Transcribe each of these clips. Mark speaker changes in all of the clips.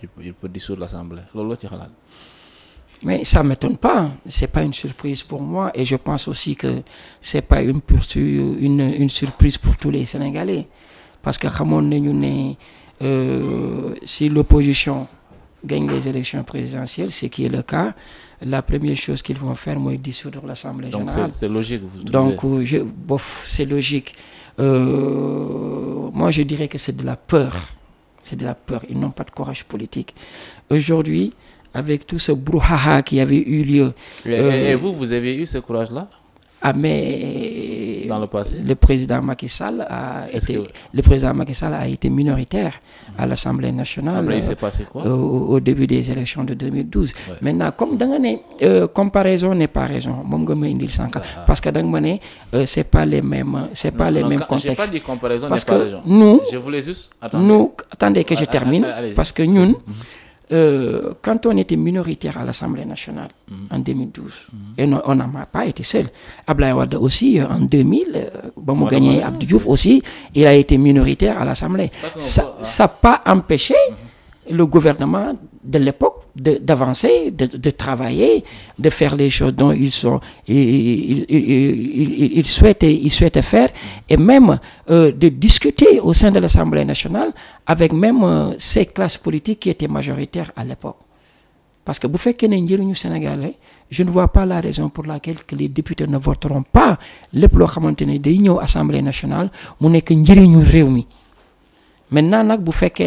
Speaker 1: il peut dissoudre l'Assemblée loolu ci xalaat.
Speaker 2: Mais ça ne m'étonne pas, c'est pas une surprise pour moi et je pense aussi que c'est pas une surprise pour tous les Sénégalais parce que xamoon nañu ne si l'opposition gagne les élections présidentielles, ce qui est le cas, la première chose qu'ils vont faire mooy dissoudre l'Assemblée générale.
Speaker 1: Donc c'est logique, vous trouvez?
Speaker 2: Donc c'est logique. Moi je dirais que c'est de la peur. C'est de la peur, ils n'ont pas de courage politique. Aujourd'hui, avec tout ce brouhaha qui avait eu lieu.
Speaker 1: Et vous avez eu ce courage-là?
Speaker 2: Ah mais
Speaker 1: dans le passé,
Speaker 2: le président Macky Sall a été minoritaire à l'Assemblée nationale.
Speaker 1: Après, il s'est passé quoi?
Speaker 2: Au début des élections de 2012. Ouais. Maintenant, comme da nga ne comparaison n'est pas raison, moom nga ma indil sànq parce que da nga ma ne c'est pas les mêmes contextes.
Speaker 1: J'ai pas dit comparaison
Speaker 2: parce
Speaker 1: n'est pas raison. Je voulais juste
Speaker 2: attendez que je termine parce que ñun quand on était minoritaire à l'Assemblée nationale en 2012, et on n'a pas été seul. Abdoulaye Wade aussi, en 2000, gagné Abdou Diouf aussi, il a été minoritaire à l'Assemblée. Ça n'a pas empêché le gouvernement de l'époque d'avancer, de travailler, de faire les choses dont ils souhaitaient faire, et même de discuter au sein de l'Assemblée nationale avec même ces classes politiques qui étaient majoritaires à l'époque. Parce que vous faites que les Sénégalais, je ne vois pas la raison pour laquelle que les députés ne voteront pas les plans de l'Assemblée nationale, maintenant vous faites que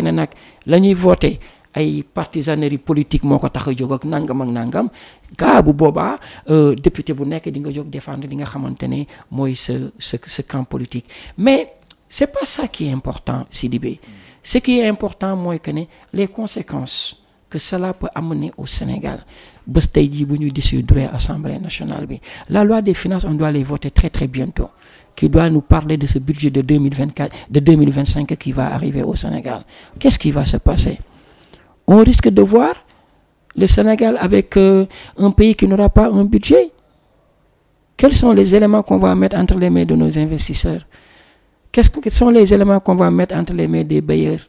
Speaker 2: la voter ay partisanerie politique moko tax jog ak nangam ak nangam ka bu boba député bu nek di nga jog défendre li nga xamantene moy ce camp politique. Mais c'est pas ça qui est important, Sidibé. Ce qui est important moy que les conséquences que cela peut amener au Sénégal. Bés tay ji bu ñu dissoudre Assemblée nationale bi, la loi des finances on doit les voter très très bientôt, qui doit nous parler de ce budget de 2025 qui va arriver au Sénégal. Qu'est-ce qui va se passer? On risque de voir le Sénégal avec un pays qui n'aura pas un budget. Quels sont les éléments qu'on va mettre entre les mains de nos investisseurs? Quels sont les éléments qu'on va mettre entre les mains des bailleurs?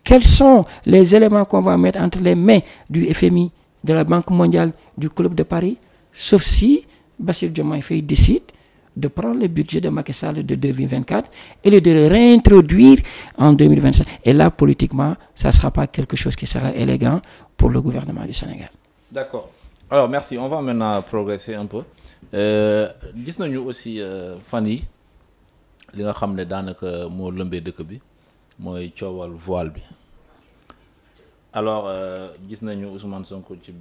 Speaker 2: Quels sont les éléments qu'on va mettre entre les mains du FMI, de la Banque mondiale, du Club de Paris? Sauf si Bassirou Diomaye Faye décide de prendre le budget de Macky Sall de 2024 et de le réintroduire en 2025. Et là, politiquement, ça ne sera pas quelque chose qui sera élégant pour le gouvernement du Sénégal.
Speaker 1: D'accord. Alors, merci. On va maintenant progresser un peu. Gis nañu aussi fan yi li nga xam ne daanaka moo lëmbee dëkk bi mooy coowal voile bi alors gis nañu Ousmane Sonko ci